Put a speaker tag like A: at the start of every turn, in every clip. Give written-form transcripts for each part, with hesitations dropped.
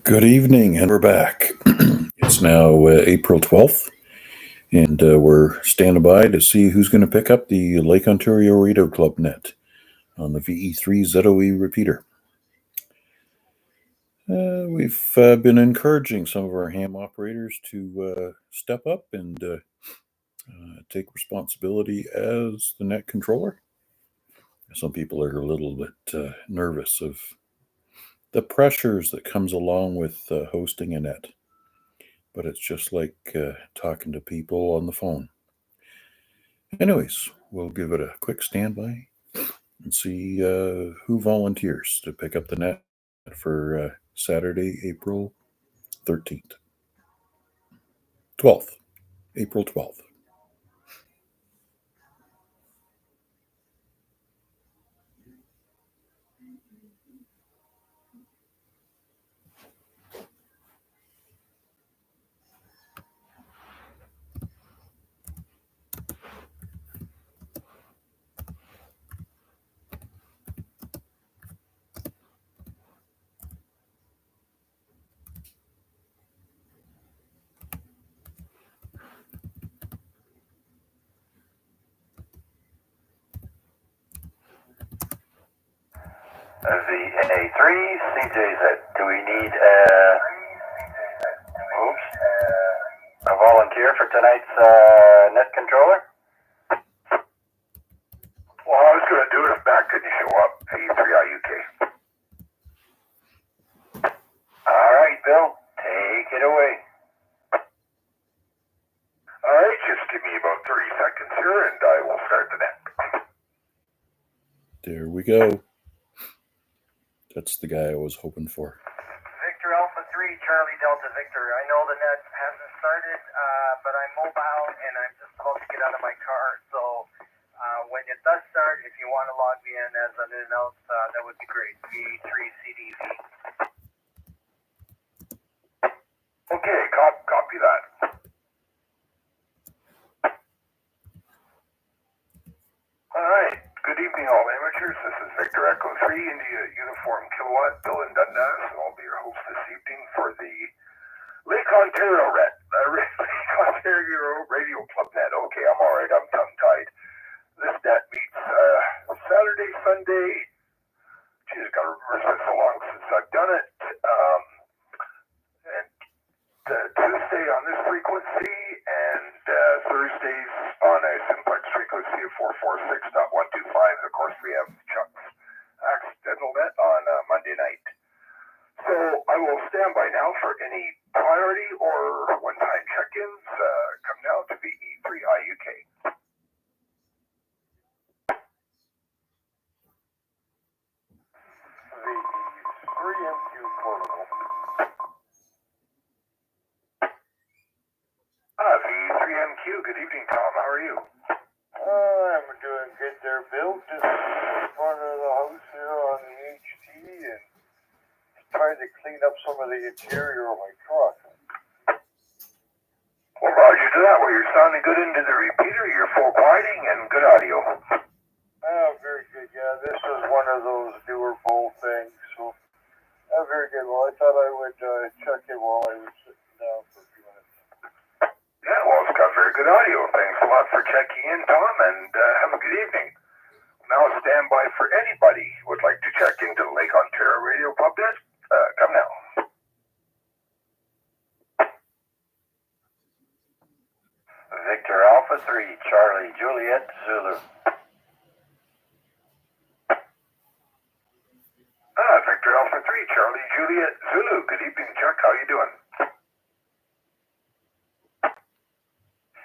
A: Good evening, and we're back. It's now April 12th, and we're standing by to see who's going to pick up the Lake Ontario Radio Club net on the VA3 repeater. We've been encouraging some of our ham operators to step up and take responsibility as the net controller. Some people are a little bit nervous of the pressures that comes along with hosting a net. But it's just like talking to people on the phone. Anyways, we'll give it a quick standby and see who volunteers to pick up the net for Saturday, April 13th. 12th. April 12th.
B: VA3 CJZ. Do we need a volunteer for tonight's net controller?
C: Well, I was going to do it if Matt couldn't show up. VA3IUK.
B: All right, Bill, take it away.
C: All right, just give me about 30 seconds here and I will start the net.
A: There we go. That's the guy I was hoping for.
D: Victor Alpha 3, Charlie Delta Victor. I know the net hasn't started, but I'm mobile and I'm just about to get out of my car. So when it does start, if you want to log me in as an in-out, that would be great. VA3 CDV.
C: Okay, copy that. All right, good evening all amateurs. This is Victor Echo 3 India Uniform Kilowatt, Bill and Dundas, and I'll be your host this evening for the Lake Ontario Radio Club net. Okay, I'm all right. I'm tongue-tied. This net meets Saturday, Sunday. Geez, I've got to remember it's been so long since I've done it. And Tuesday on this frequency, and Thursdays on a simplex frequency of 446.125. And of course, we have Chuck's accidental net on Monday night. So I will stand by now for any priority or one-time check-ins. Come now to VE3IUK. VE3MQ protocol. VE3MQ, good evening, Tom. How are you?
E: I'm doing good there, Bill. Just in front of the house here on the HT and trying to clean up some of the interior of my truck.
C: Well, roger to that. Well, you're sounding good into the repeater. You're full quieting and good audio.
E: Oh, very good. Yeah, this is one of those newer bowl things. So, very good. Well, I thought I would check in while I was sitting down for a few minutes.
C: Yeah, well, it's got very good audio. Thanks a lot for checking in, Tom, and have a good evening. Now stand by for anybody who would like to check into the Lake Ontario Radio Club net. Come now.
B: Victor Alpha 3, Charlie Juliet Zulu.
C: Victor Alpha 3, Charlie Juliet Zulu. Good evening, Chuck. How you doing?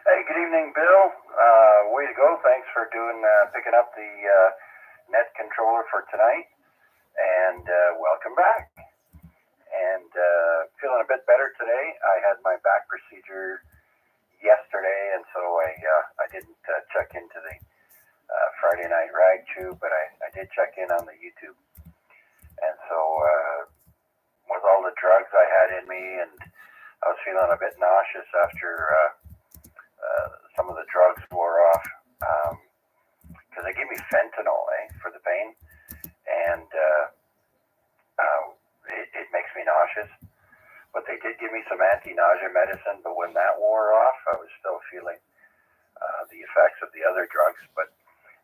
B: Hey, good evening, Bill. Way to go. Thanks for picking up the net controller for tonight. And welcome back. And feeling a bit better today. I had my back procedure yesterday, and so I didn't check into the Friday night rag chew, but I did check in on the YouTube. And so with all the drugs I had in me, and I was feeling a bit nauseous after some of the drugs wore off, because they gave me fentanyl for the pain, and it makes me nauseous. but they did give me some anti-nausea medicine. But when that wore off, I was still feeling the effects of the other drugs. But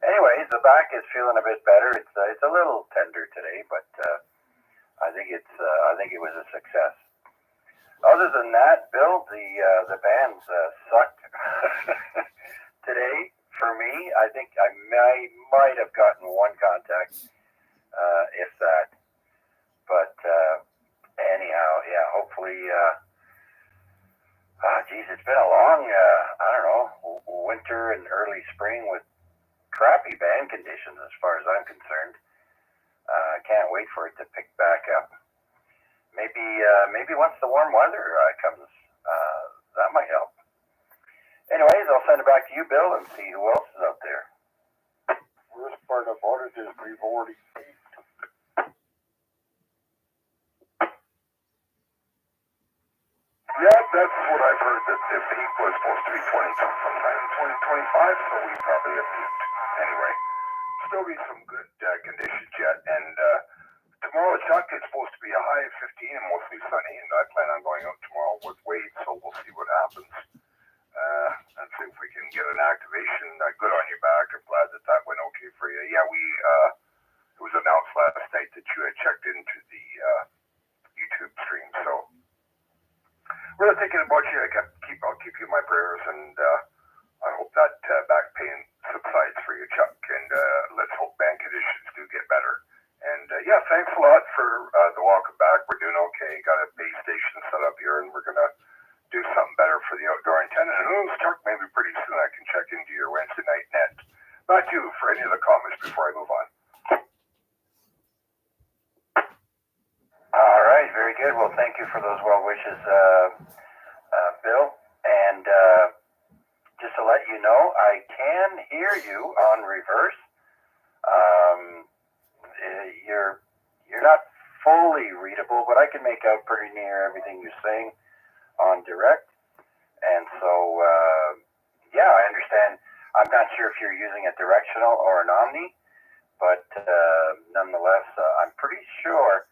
B: anyways, the back is feeling a bit better. It's a little tender today, but I think it was a success. Other than that, Bill, the bands sucked today for me. I think I might have gotten one contact, if that. But anyhow, yeah. Hopefully, geez, it's been a long, I don't know, winter and early spring with crappy band conditions as far as I'm concerned. Can't wait for it to pick back up. Maybe once the warm weather comes, that might help. Anyways, I'll send it back to you, Bill, and see who else is out there.
E: Worst part about it is we've already peaked.
C: Yeah, that's what I've heard, that the peak was supposed to be 22 sometime in 2025, so we probably have peaked. Anyway, still be some good conditions yet, and tomorrow, Chuck, it's supposed to be a high of 15 and mostly sunny, and I plan on going out tomorrow with Wade, so we'll see what happens. And see if we can get an activation good on your back. I'm glad that went okay for you. Yeah, it was announced last night that you had checked into the YouTube stream, so really thinking about you. I'll keep you in my prayers, and I hope that back pain subsides for you, Chuck, and let's hope band conditions do get better. And yeah, thanks a lot for the welcome back. We're doing okay. Got a base station set up here, and we're going to do something better for the outdoor antenna. And who knows, Chuck, maybe pretty soon I can check into your Wednesday night net. Back to you for any other comments before I move on.
B: All right, very good. Well, thank you for those well wishes, Bill. And just to let you know, I can hear you on reverse. You're not fully readable, but I can make out pretty near everything you're saying on direct. And so, yeah, I understand. I'm not sure if you're using a directional or an omni, but nonetheless, I'm pretty sure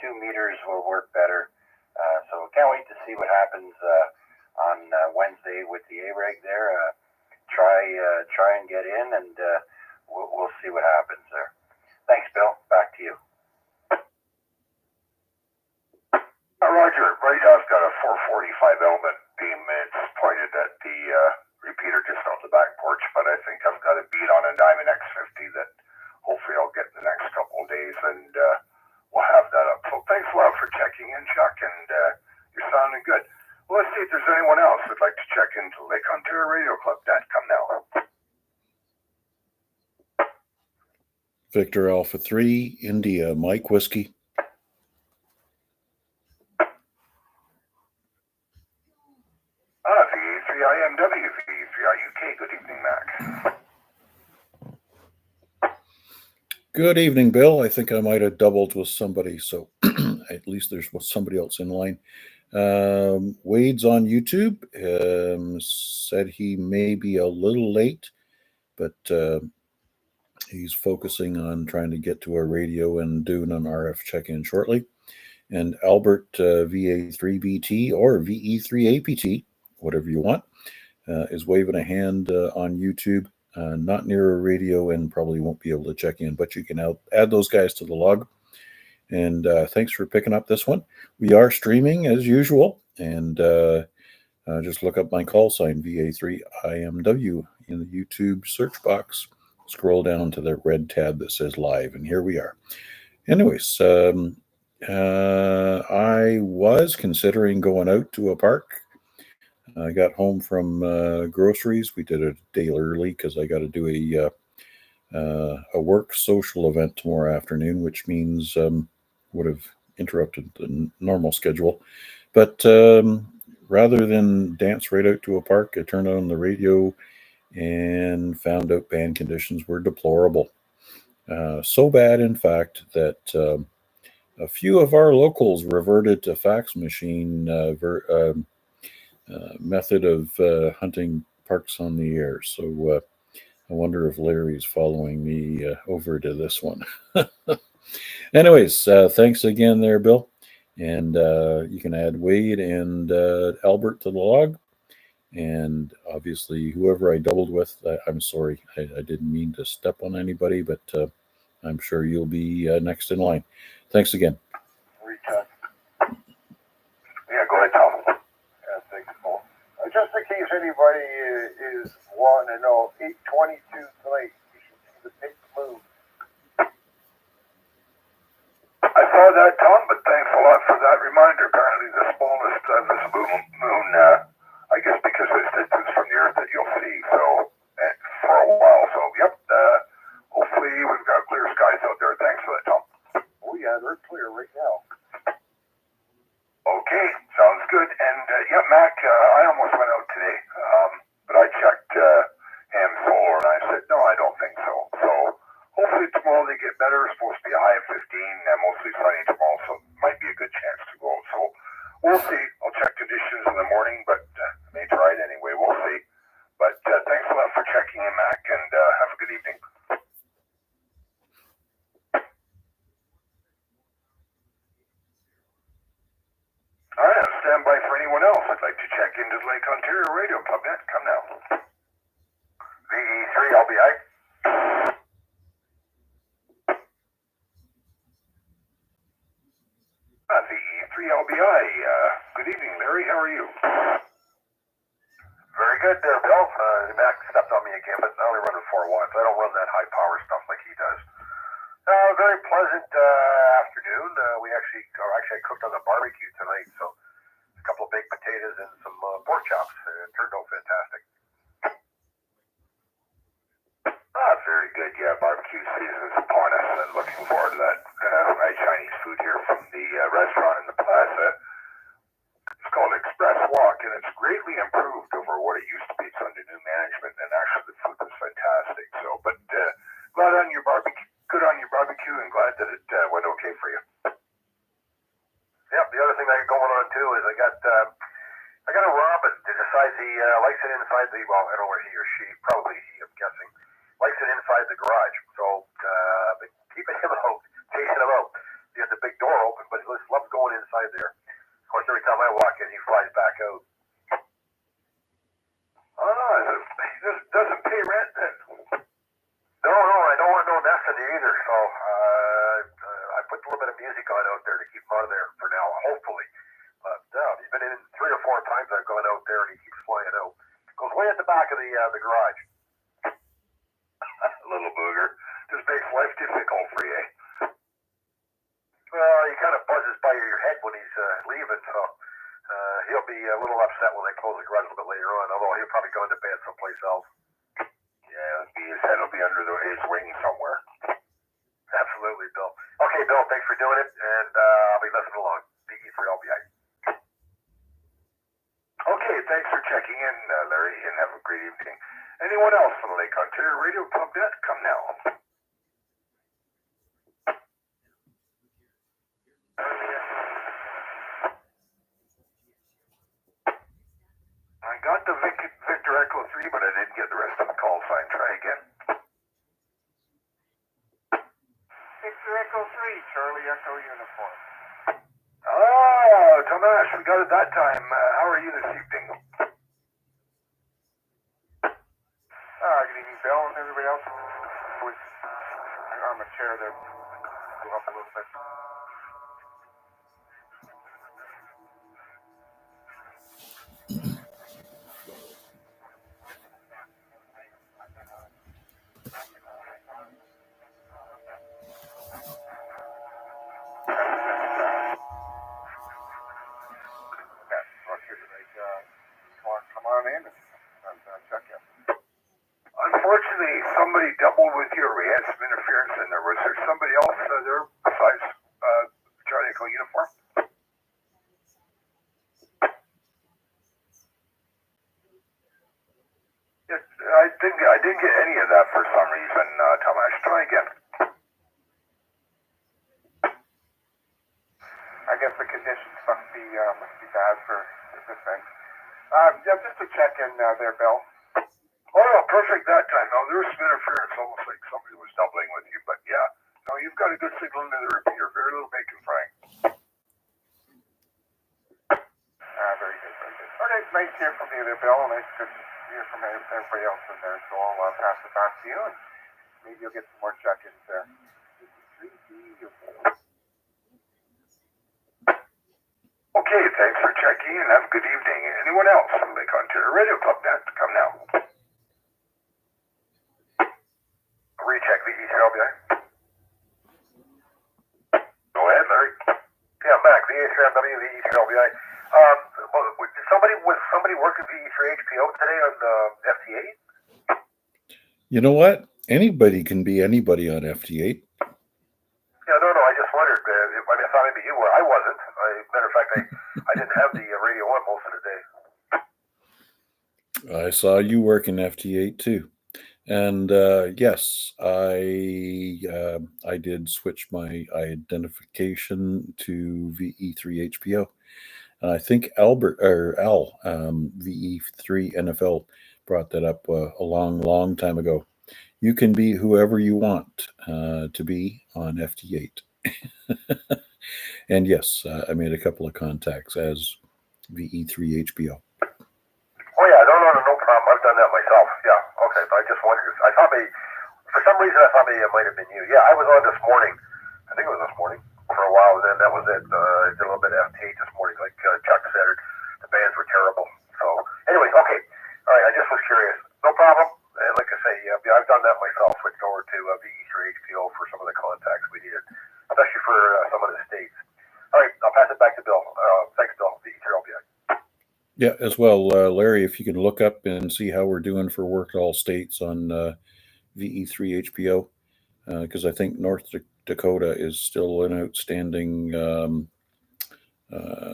B: 2 meters will work better. So can't wait to see what happens on Wednesday with the A-Reg there. Try and get in, and we'll see what happens there. Thanks, Bill. Back to you.
C: Roger, right now I've got a 445 element beam. It's pointed at the repeater just off the back porch, but I think I've got a bead on a Diamond X50 that hopefully I'll get in the next couple of days, and we'll have that up. So thanks a lot for checking in, Chuck, and you're sounding good. Well, let's see if there's anyone else who'd like to check into Lake Ontario Radio Club. Dad, come now.
A: Victor Alpha 3, India, Mike Whiskey.
C: VA3IMW, VA3IUK. Good evening, Mac.
A: Good evening, Bill. I think I might have doubled with somebody, so at least there's somebody else in line. Wade's on YouTube. Said he may be a little late, but he's focusing on trying to get to our radio and doing an RF check-in shortly. And Albert, VA3BT or VE3APT, whatever you want, is waving a hand on YouTube. Not near a radio and probably won't be able to check in, but you can add those guys to the log. And thanks for picking up this one. We are streaming as usual, and just look up my call sign, VA3IMW, in the YouTube search box. Scroll down to the red tab that says live, and here we are. Anyways, I was considering going out to a park. I got home from groceries. We did it a day early because I got to do a work social event tomorrow afternoon, which means would have interrupted the normal schedule. But rather than dance right out to a park, I turned on the radio and found out band conditions were deplorable. So bad, in fact, that a few of our locals reverted to fax machine method of hunting parks on the air. So I wonder if Larry's following me over to this one. Anyways, thanks again there, Bill. And you can add Wade and Albert to the log. And obviously, whoever I doubled with, I'm sorry. I didn't mean to step on anybody, but I'm sure you'll be next in line. Thanks again.
E: Recheck.
C: Yeah, go ahead, Tom.
E: Yeah, thanks, Paul. Just in case anybody is wanting to know, 8:22 tonight, you should see the big moon.
C: I saw that, Tom, but thanks a lot for that reminder. Apparently the smallest of this moon, I guess because of its distance from the Earth that you'll see, so for a while. So, yep, hopefully we've got clear skies out there. Thanks for that, Tom.
E: Oh yeah, they're clear right now.
C: Okay, sounds good. And, yeah, Mac, I almost went out today, but I checked ham solar, and I said, no, I don't think so. So, hopefully tomorrow they get better. It's supposed to be a high of 15, and mostly sunny tomorrow, so it might be a good chance to go. So, we'll see. I'll check conditions in the morning, but I may try it anyway. We'll see. But thanks a lot for checking in, Mac, and have a good evening. All right, I'm stand by for anyone else. I'd like to check into the Lake Ontario Radio Club net. Come now.
B: VA3LBI.
C: VA3LBI. Good evening, Larry. How are you?
B: Very good there, Bill. Mac stepped on me again, but I only run at 4 watts. I don't run that high power stuff like he does. Very pleasant afternoon. I cooked on the barbecue tonight, so a couple of baked potatoes and some pork chops. It turned out fantastic.
C: Very good. Yeah, barbecue season is upon us, and looking forward to that. Nice Chinese food here from the restaurant in the plaza. It's called Express Walk, and it's greatly improved over what it used to be. It's under new management, and actually the food was fantastic. So, but glad on your barbecue. Good on your barbecue, and glad that it went okay for you.
B: Yep. The other thing I got going on too is I got a robin that decides he likes it inside the. Well, I don't know where he or she. Probably he. I'm guessing. Likes it inside the garage. So been keeping him out, chasing him out. He has the big door open, but he loves going inside there. Of course, every time I walk in, he flies back out.
C: Oh, it doesn't pay rent then.
B: No, I don't want no nest in there either. So I put a little bit of music on out there to keep him out of there for now, hopefully. But he's been in 3 or 4 times I've gone out there, and he keeps flying out. Goes way at the back of the garage.
C: Little booger. Just makes life difficult for you.
B: Well, he kind of buzzes by your head when he's leaving, so he'll be a little upset when they close the garage a little bit later on, although he'll probably go into bed someplace else.
C: Yeah, his head will be under his wing somewhere.
B: Absolutely, Bill. Okay, Bill, thanks for doing it, and I'll be listening along. VE3LBI.
C: Okay, thanks for checking in, Larry, and have a great evening. Anyone else from the Lake Ontario Radio Club net? Come now. I got the Victor Echo 3, but I didn't get the rest of the call sign. Try again.
E: Victor Echo 3, Charlie Echo Uniform.
C: Oh, Tomash, we got it that time. How are you this evening?
E: Good evening, Bill, and everybody else. I was on the chair there. Go up a little bit. Come on in and check you.
C: Unfortunately, somebody doubled with you. We had some interference in there. Was there somebody else there besides Charlie Echo Uniform? Yes, I didn't get any of that for some reason. Tomash, try again.
E: I guess the conditions must be bad for this thing. Yeah, just to check in there, Bill.
C: Oh, perfect that time. No, there was some interference, almost like somebody was doubling with you. But yeah, no, you've got a good signal into the repeater. Very little bacon frying. nice to hear from you there, Bill. Nice to hear from everybody else in there. So I'll pass it back to you, and maybe you'll get some more check-ins there. Okay, thanks for checking and have a good evening. Anyone else from Lake Ontario Radio Club Net? Come now. Recheck VA3LBI. Go ahead, Larry. Yeah, I'm back. VA3MW, VA3LBI. Was somebody working VA3HPO today on the FT8?
A: You know what? Anybody can be anybody on FT8.
C: Yeah, no, I just wondered. I thought maybe you were. I wasn't. Matter of fact, I didn't have the radio on most of the day.
A: I saw you work in FT8 too. And yes, I did switch my identification to VE3HPO. And I think Al, VE3NFL brought that up a long time ago. You can be whoever you want to be on FT8. And yes, I made a couple of contacts as VE3HPO.
C: Oh yeah, no problem. I've done that myself. Yeah, okay. But I just wondered. I thought for some reason, I thought maybe it might have been you. Yeah, I was on this morning. I think it was this morning for a while. And then that was it. I did a little bit of FT8 this morning, like Chuck said. The bands were terrible. So anyway, okay. All right. I just was curious. No problem. And like I say, yeah, I've done that myself. Switched over to VE3HPO for some of the contacts we needed, especially for some of the states. All right, I'll pass it back to Bill. Thanks, Bill. VE3LBI.
A: Yeah, as well, Larry, if you can look up and see how we're doing for work all states on VE3HPO, because I think North Dakota is still an outstanding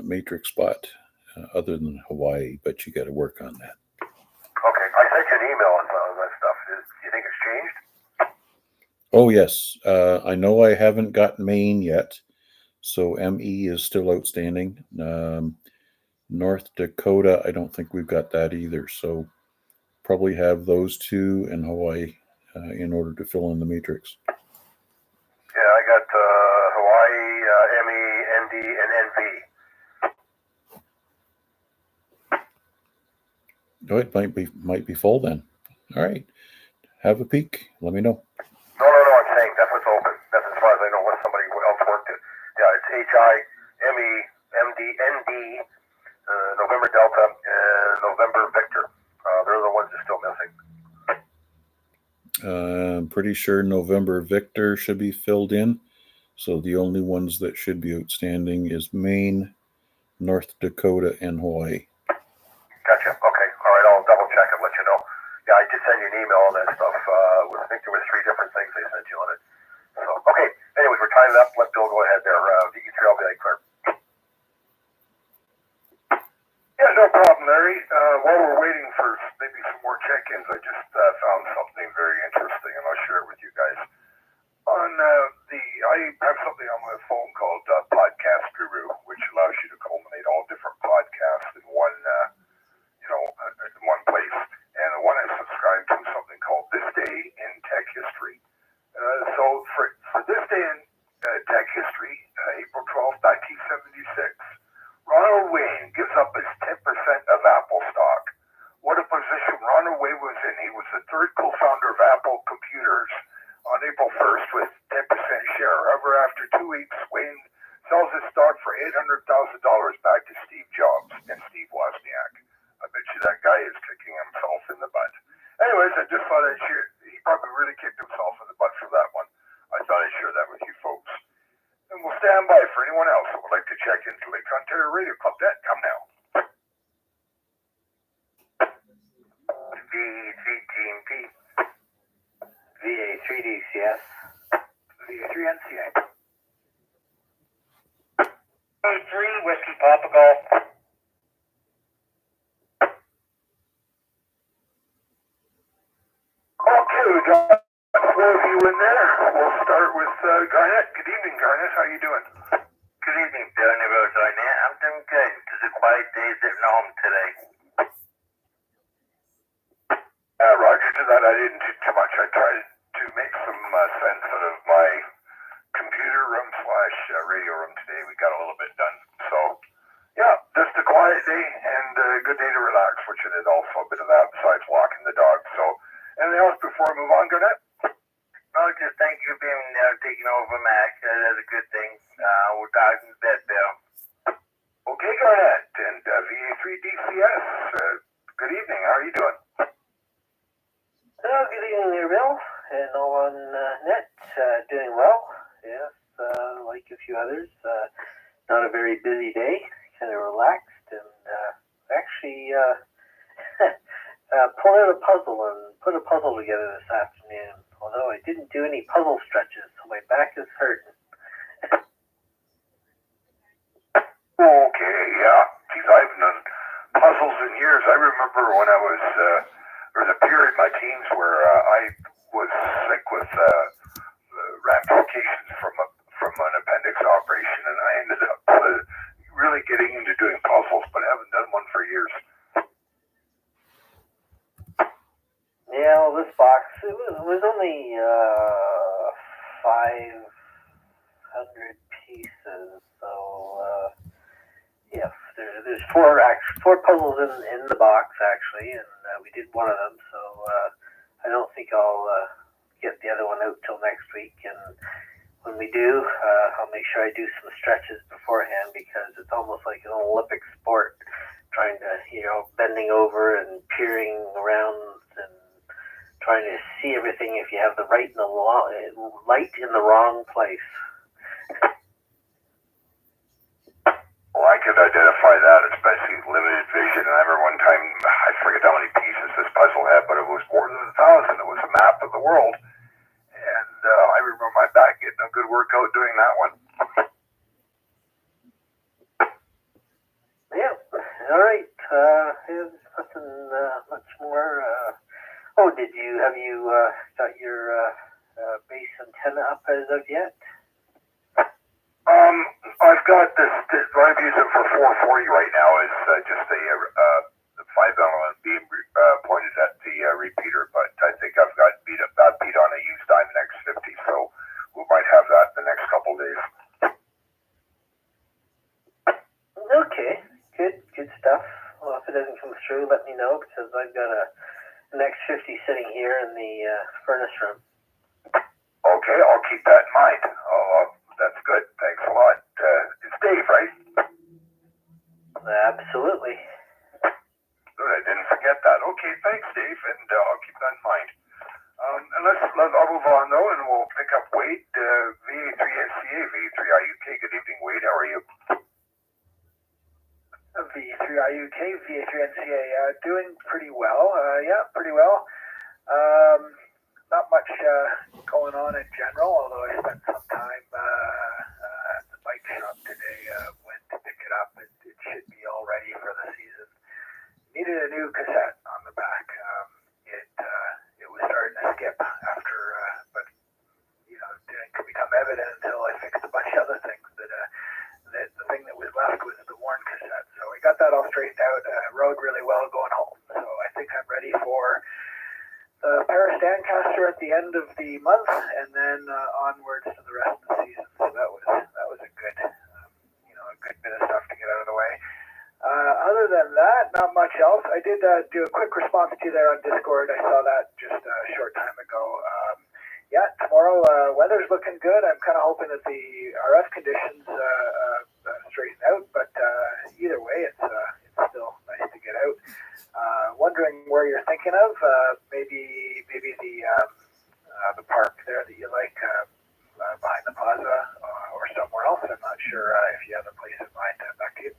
A: matrix spot other than Hawaii, but you got to work on that.
C: Okay, I sent you an email on that stuff. Do you think it's changed?
A: Oh, yes. I know I haven't got Maine yet, so ME is still outstanding. North Dakota, I don't think we've got that either. So probably have those two and Hawaii in order to fill in the matrix.
C: Yeah, I got Hawaii, ME, ND, and NV.
A: Oh, it might be full then. All right. Have a peek. Let me know.
C: No, I'm saying that's what's open. That's as far as I know what somebody else worked it. Yeah, it's HI, ME, MD, ND, November Delta, and November Victor. They're the ones that are still missing.
A: I'm pretty sure November Victor should be filled in. So the only ones that should be outstanding is Maine, North Dakota, and Hawaii.
C: Gotcha. Okay. All right. I'll double check and let you know. Yeah, I did send you an email on that stuff. I think there were 3 different things they sent you on it. So, okay. Anyways, we're tying it up. Let Bill go ahead there. VE3LBI clear. Yeah, no problem, Larry. While we're waiting for maybe some more check-ins, I just found something very interesting, and I'll share it with you guys. I have something on my phone called Podcast Guru, which allows you to culminate all different podcasts in one, in one place. And the one I subscribe to is something called This Day in Tech History. So for this day in tech history, April 12th, 1976, Ronald Wayne gives up his 10% of Apple stock. What a position Ronald Wayne was in. He was the 3rd co-founder of Apple Computers on April 1st with 10% share. However, after 2 weeks, Wayne sells his stock for $800,000 back to Steve Jobs and Steve Wozniak. I bet you that guy is kicking himself in the butt. Anyways, I just thought I'd share. He probably really kicked himself in the butt for that one. I thought I'd share that with you folks. And we'll stand by for anyone else who would like to check into Lake Ontario Radio Club. Come now. VA3GMP, VA3DCS, VA3NCA. VA3 Whiskey Papa Golf. Okay, we got 4 of you in there. We'll start with Garnet. Good evening, Garnet. How you doing?
B: Good evening, Bill. I'm doing good. It's a quiet day sitting home today.
C: Roger to that. I didn't do too much. I tried to make some sense out of my computer room / radio room today. We got a little bit done. So, yeah, just a quiet day. And a good day to relax, which it is also a bit of that besides walking the dog. So, anything else before I move on, Garnett?
D: No, just thank you for being taking over, Max. That's a good thing. We'll talk in bed, Bill.
C: Okay, Garnett, and VA3DCS, good evening. How are you doing?
F: Good evening there, Bill, and all on net. Doing well, yes, like a few others. Not a very busy day, kind of relaxed, and actually pulled out a puzzle and put a puzzle together this afternoon, although I didn't do any puzzle stretches, so my back is hurting.
C: Okay, yeah. Geez, I haven't done puzzles in years. I remember when I was, there was a period in my teens where I was sick with ramifications from an appendix operation, and I ended up really getting into doing puzzles, but I haven't done one for years.
F: Yeah, well, this box, it was only 500 pieces, so yes, there's four puzzles in the box actually, and we did one of them, so I don't think I'll get the other one out till next week, and when we do, I'll make sure I do some stretches beforehand, because it's almost like an Olympic sport, trying to, bending over and peering around and trying to see everything if you have the light in the wrong place.
C: Well, I could identify that, especially limited vision. And I remember one time, I forget how many pieces this puzzle had, but it was more than 1,000. It was a map of the world. And I remember my back getting a good workout doing that one.
F: Yeah, all right. There's nothing much more. Have you got your base antenna up as of yet?
C: I've got this, what I'm using for 440 right now is just a 5-element beam pointed at the repeater, but I think I've got beat on a used Diamond X50, so we might have that the next couple days.
F: Okay, good stuff. Well, if it doesn't come through, let me know, because I've got an X50 sitting here in the furnace room.
C: Okay, I'll keep that in mind. That's good. Thanks a lot. It's Dave, right?
F: Absolutely.
C: Good, I didn't forget that. Okay, thanks, Dave, and I'll keep that in mind. I'll move on, though, and we'll pick up Wade, VA3NCA, VA3IUK. Good evening, Wade. How are you?
G: VA3IUK, VA3NCA, doing pretty well. Pretty well. Not much going on in general, although I spent some time at the bike shop today. Went to pick it up. It should be all ready for the season. Needed a new cassette on the back. It was starting to skip after, but didn't become evident until I fixed a bunch of other things. That the thing that was left was the worn cassette. So I got that all straightened out. Rode really well going home. So I think I'm ready for the Paris Stancaster at the end of the month, and then onwards to the rest of the season. So that was a good, a good bit of stuff to get out of the way. Other than that, not much else. I did do a quick response to you there on Discord. I saw that just a short time ago. Tomorrow weather's looking good. I'm kind of hoping that the RF conditions straighten out, but either way, it's still nice to get out. Wondering where you're thinking of. Maybe the park there that you like behind the plaza, or somewhere else. I'm not sure if you have a place in mind. Back to you.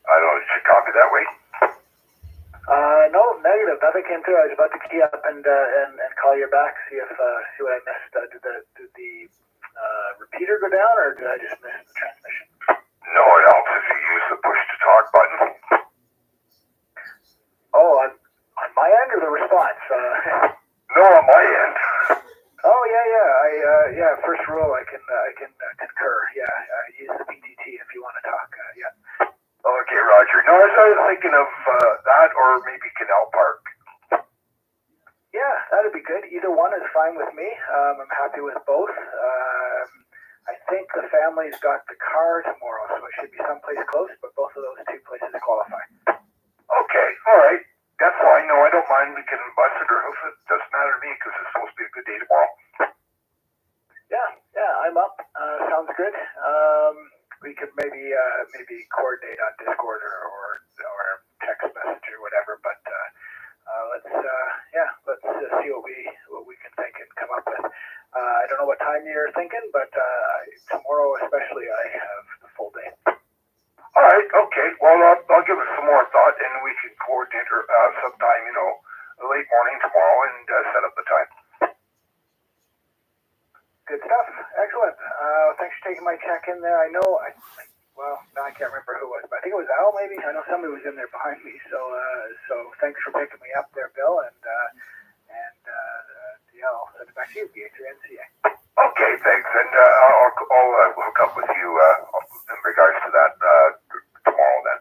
C: I don't know, did you copy that, Wade?
G: No, negative. Nothing came through. I was about to key up and call you back, see what I missed. Did the repeater go down, or did I just miss the transmission?
C: No, it helps if you use the push-to-talk button.
G: Oh, on my end or the response?
C: No, on my end.
G: Oh yeah. First rule, I can concur. Yeah, use the PTT if you want to
C: I was thinking of that or maybe Canal Park.
G: Yeah, that'd be good. Either one is fine with me. I'm happy with both. I think the family's got the car tomorrow, so it should be someplace close, but both of those two places qualify.
C: Okay, all right. That's fine. No, I don't mind. We can bus it or hoof it. Doesn't matter to me because it's supposed to be a good day tomorrow.
G: Yeah, I'm up. Sounds good. We could maybe coordinate on Discord or text message or whatever. But let's see what we can think and come up with. I don't know what time you're thinking, but tomorrow especially, I have the full day.
C: All right, okay. Well, I'll give it some more thought, and we can coordinate sometime, late morning tomorrow and set up the time.
G: Good stuff. Excellent. Thanks for taking my check in there. I know, now I can't remember who it was, but I think it was Al maybe. I know somebody was in there behind me, so thanks for picking me up there, Bill, and I'll send it back to you, VA3NCA.
C: Okay, thanks, and I'll hook up with you in regards to that tomorrow then.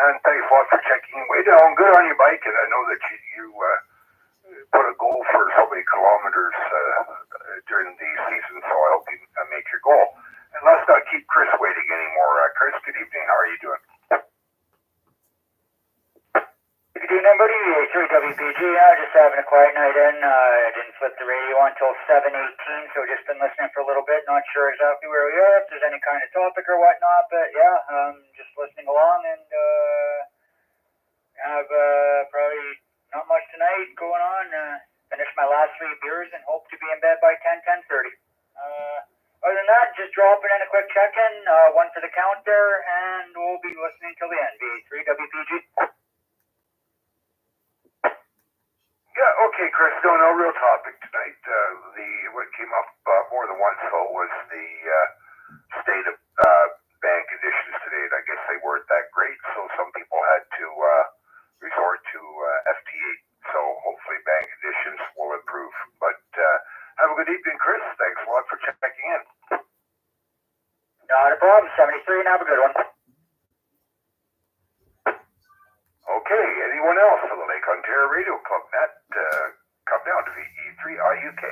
C: And thanks a lot for checking way down. Good on your bike, and I know that you put a goal for so many kilometers during the season, so I hope you make your goal. And let's not keep Chris waiting anymore. Chris, good evening. How are you doing?
H: Good evening, buddy. VA3WPG. Just having a quiet night in. I didn't flip the radio on until 7:18, so just been listening for a little bit. Not sure exactly where we are, if there's any kind of topic or whatnot, but yeah, just listening along and have probably not much tonight going on. Finish my last 3 beers and hope to be in bed by 10:30. Other than that, just dropping in a quick check-in, one for the count there, and we'll be listening till the end. VA3WPG.
C: Yeah, okay, Chris. No real topic tonight. What came up more than once, though, was the state of ban conditions today. And I guess they weren't that great, so some people had to resort to FT8. So hopefully ban conditions will improve. But have a good evening, Chris. Thanks a lot for checking in.
H: Not a problem. 73, and have a good one.
C: Okay, anyone else for the Lake Ontario Radio Club net? Come down to VE3IUK.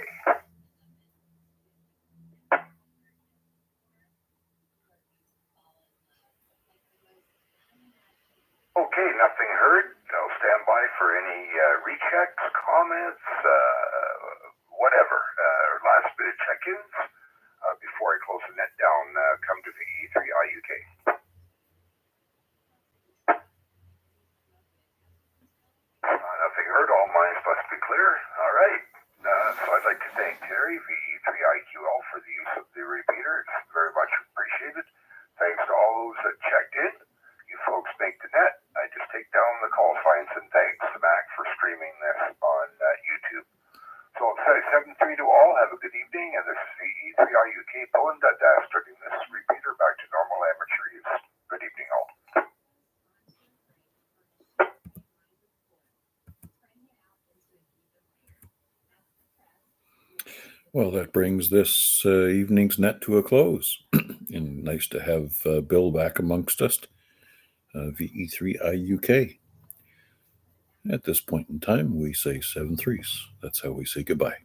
C: Okay, nothing heard. I'll stand by for any rechecks, comments, whatever, last minute check-ins before I close the net down. Come to VE3IUK. Nothing heard. All minds must be clear. All right. So I'd like to thank Terry, VE3IQL, for the use of the repeater. It's very much appreciated. Thanks to all those that checked in. You folks make the net. I just take down the call signs, and thanks to Mac for streaming this on YouTube. So I'll say 7-3 to all. Have a good evening. And this is VE3IUK pulling that turning this repeater back to normal amateur use. Good evening, all.
A: Well, that brings this evening's net to a close. And nice to have Bill back amongst us, VE3IUK. At this point in time, we say 7-3s. That's how we say goodbye.